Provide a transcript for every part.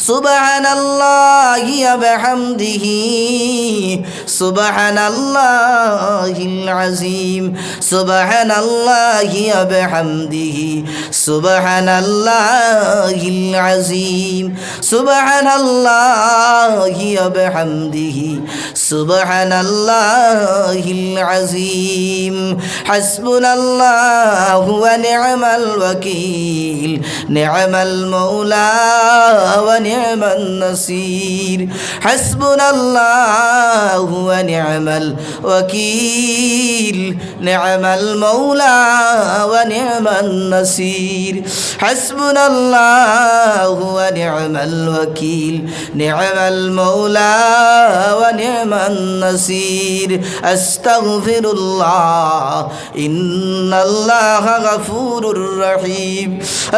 সুবহানাল্লাহি ওয়া বিহামদিহি সুবহানাল্লাহিল আযীম সুবহানাল্লাহি ওয়া বিহামদিহি সুবহানাল্লাহিল আযীম সুবহানাল্লাহি ওয়া বিহামদিহি সুবহানাল্লাহিল আযীম হাসবুনাল্লাহু ওয়া নি'মাল ওয়াকিল নি'মাল মাওলা ওয়া নি'মান নাসির হাসবুনাল্লাহু ওয়া নি'মাল ওয়াকিল নি'মাল মাওলা ওয়া নি'মান নাসির হাসবুনাল্লাহু ওয়া নি'মাল ওয়াকিল নি'মাল মাওলা ওয়া নি'মান নাসির আস্তাগফিরুল্লাহ ইন্নাল্লাহা গফুরুর রহিম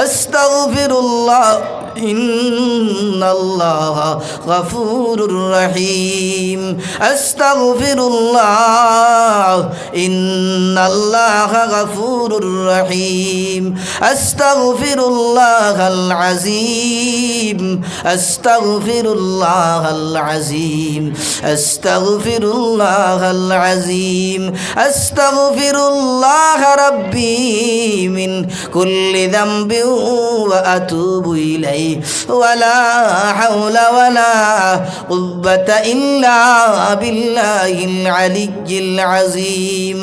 আস্তাগফিরুল্লাহ ইন্নাল্লাহা গফুরুর রহিম আস্তাগফিরুল্লাহ ইন্নাল্লাহা গফুরুর রহিম আস্তাগফিরুল্লাহাল আযীম আস্তাগফিরুল্লাহাল আযীম আস্তাগফিরুল্লাহাল আযীম আস্তাগফিরুল্লাহ রাব্বি মিন কুল্লি যামবিন ওয়া আতুবু ইলাইহি ওয়ালা হাওলা ওয়ালা কুওয়াতা ইল্লা বিল্লাহিল আলিয়্যিল আযীম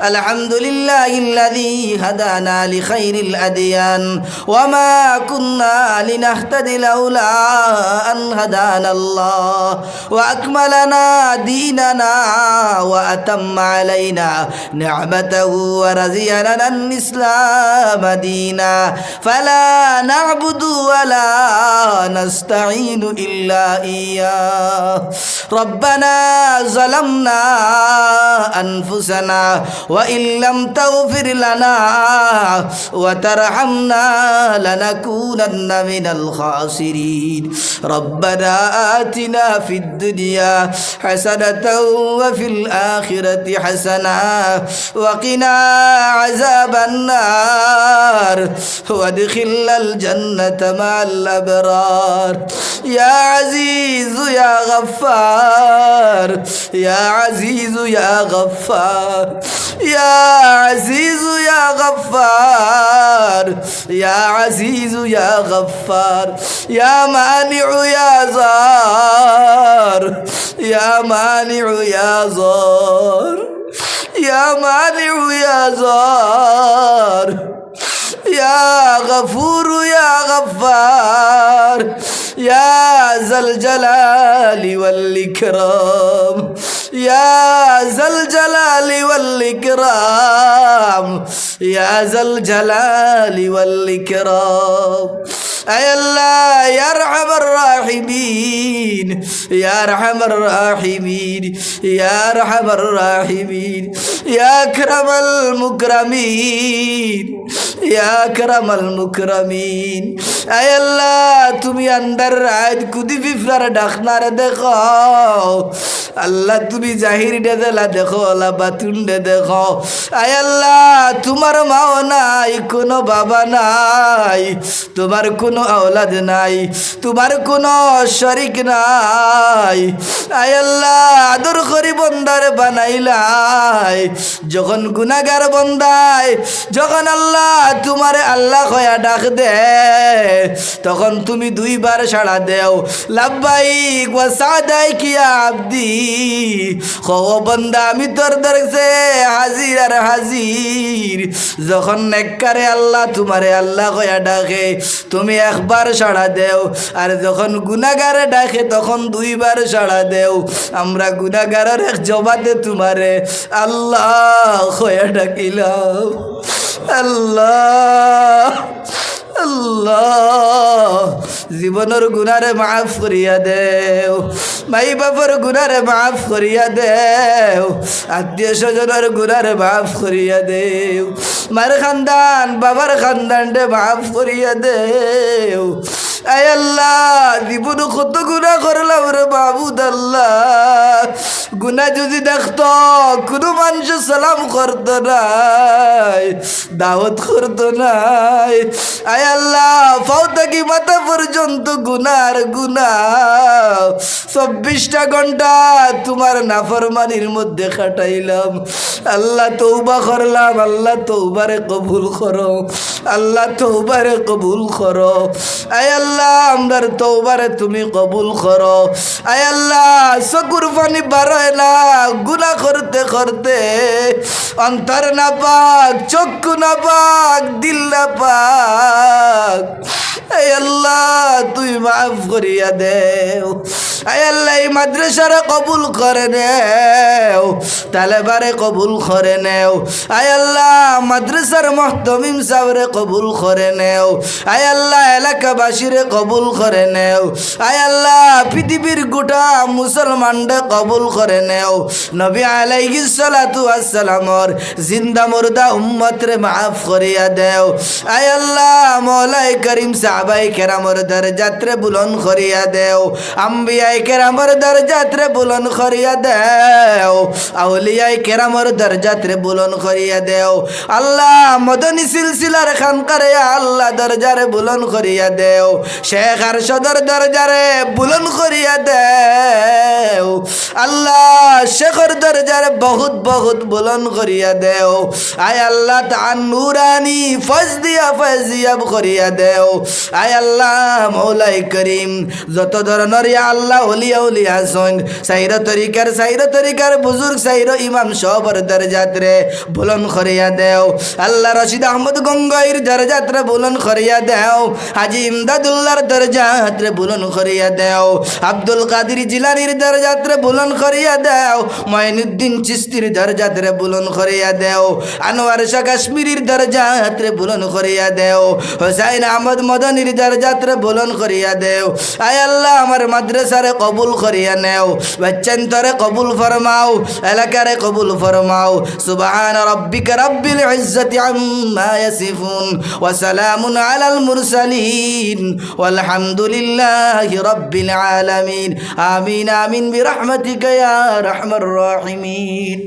আলহামদুলিল্লাহিল্লাযী হাদানা লিখাইরিল আদিয়ান ওয়া মা কুন্না লিনাহতাদি লাউলা আন হাদানাল্লাহ ওয়া আকমালানা দীনানা ওয়া আতাম্মা আলাইনা নি'মাতাহু ওয়া রাযিয়ানা আল-ইসলাম দীনা ফালা না'বুদু ওয়া লা নাস্তাঈনু ইল্লা ইয়্যাহ রব্বানা যালামনা আনফুসানা ওয়া ইল্লাম তাগফির লানা ওয়া তারহামনা লানাকুনান্না মিনাল খাসিরিন রব্বানা আতিনা ফিদ দুনিয়া হাসানাতাও ওয়া ফিল আখিরাতি হাসানাহ ওয়া কিনা আযাবান নার ওয়াদখিলনাল জান্নাতা মা'আল আবরার ইয়া আজিজ ইয়া গফফার ইয়া আজিজ ইয়া গফফার ইয়া আজিজ ইয়া গফফার ইয়া আজিজ ইয়া গফফার ইয়া মানিউ ইয়া জার ইয়া মানিউ ইয়া জার ইয়া মানিউ ইয়া জার ইয়া গফুর ইয়া গফফার ইয়া যাল জালালি ওয়াল ইকরাম ইয়া যাল জালালি ওয়াল ইকরাম ইয়া যাল জালালি ওয়াল ইকরাম আয় আল্লাহ ইয়া আরহামার রাহিমিন ইয়া আরহামার রাহিমিন ইয়া আরহামার রাহিমিন ইয়া আকরামাল মুকরামিন ইয়া আকরামাল মুকরামিন আয় আল্লাহ তুমি আন্দার রাত কুদি ফিফরার ডাকনার দেখো আল্লাহ তুমি জাহির দেলা দেখো আল্লাহ বাতুন দেখো আয় আল্লাহ তোমার মাও নাই কোনো বাবা নাই তোমার কোনো আওলাদ নাই তোমার কোনো শরীক নাই আয় আল্লাহ আদর করি বন্দার বানাইলাই যখন গুনাহগার বন্দায় যখন আল্লাহ তোমারে আল্লাহ কয়া ডাক দে তখন তুমি দুইবার সাড়া দেও লাব্বাইক ওয়া সাদাইক ইয়া আবদি খো বন্দা আমি তোর দরজে হাজির আর হাজির যখন নেককারে আল্লাহ তোমারে আল্লাহ কয়া ডাকে তুমি একবার সাড়া দেও আর যখন গুনাহগারে ডাকে তখন দুইবার সাড়া দেও আমরা গুনাহগারের এক জবাতে তোমারে আল্লাহ কয়া ডাকিলাম আল্লাহ আল্লাহ জীবনের গুনারে মাফ করিয়া দেও মাই বাপর গুনারে মাফ করিয়া দেও আত্মীয় স্বজনের গুনারে মাফ করিয়া দেও মার খানদান বাবার খানদান মাফ করিয়া দেও আয় আল্লাহ জীবন কত গুনাহ করলাম রে মাবুদ আল্লাহ গুনাহ যদি দেখতো কোনো মানুষ সালাম করতো নাই দাওয়াত করতো নাই আয় আল্লাহ পাও থেকে মাথা পর্যন্ত গুনার গুনাহ 24টা ঘন্টা তোমার নাফরমানির মধ্যে কাটাইলাম আল্লাহ তওবা করলাম আল্লাহ তওবারে কবুল করো আল্লাহ তওবারে কবুল করো আয় আল্লাহ আমরার তওবারে তুমি কবুল করো আয় আল্লাহ চকুর পানি বার হয় না গুনাহ করতে করতে অন্তর না পাক চক্ষু না পাক দিল না পাক আয় আল্লাহ তুই মাফ করিয়া দেও আয় আল্লাহ এই মাদ্রাসারে কবুল করে নেও তালেবারে কবুল করে নেও আয় আল্লাহ মাদ্রাসার মুহতামিম সাহেবরে কবুল করে নেও আয় আল্লাহ এলাকাবাসীরে কবুল করে নেও আয় আল্লাহ পৃথিবীর গোটা মুসলমানরে কবুল করে নেও নবী আলাইহিস সালাতু ওয়াস সালামর জিন্দা মুর্দা উম্মতরে মাফ করিয়া দেও আয় আল্লাহ মওলাই করিম সাহাবায়ে কেরামর দরজাতরে বুলন্দ করিয়া দেও আম্বিয়ায়ে কেরামর দরজাতরে বুলন্দ করিয়া দেও আউলিয়ায়ে কেরামর দরজাতরে বুলন্দ করিয়া দেও আল্লাহ মদনী সিলসিলার খানকারে আল্লাহ দরজারে বুলন্দ করিয়া দেও শেখ আর সদর দরজারে বুলন্দ করিয়া দেও আল্লাহ শেখর দরজারে বহুত বহুত বুলন্দ করিয়া দেও আয় আল্লাহ তাআন নুরানি ফজদিয়াব করিয়া দেও আয় আল্লাহ মওলাই করিম যত ধরনের ইয়া আল্লাহ ওলিয়া উলিয়া সন সাইরা তরিকার বুজুর্গ সাইরা ইমাম সবর দরজাতরে বুলন্দ করিয়া দেও আল্লাহ রশিদ আহমদ গঙ্গাইর দরজাতরে বুলন্দ করিয়া দেও হাজী ইমদাদুল্লাহর দরজাতরে বুলন্দ করিয়া দেও আব্দুল কাদের জিলানীর দরজাতরে বুলন্দ করিয়া দেও মঈনুদ্দিন চিশতির দরজাতরে বুলন্দ করিয়া দেও আনোয়ার শাহ কাশ্মীরির দরজাতরে বুলন্দ করিয়া দেও হুসাইন আহমদ মদনীর দরজাতরে বুলন্দ করিয়া দেও আয় আল্লাহ আমার মাদ্রাসারে কবুল করিয়া নেও বাচ্চান্তরে কবুল ফরমাও এলাকারে কবুল ফরমাও সুবহান রাব্বিকা রাব্বিল ইজ্জাতি আম্মা ইয়াসিফুন ওয়া সালামুন আলাল মুরসালিন ওয়ালহামদুলিল্লাহি রাব্বিল আলামিন আমিন আমিন বিরহমাতিকা ইয়া আরহামার রাহিমিন।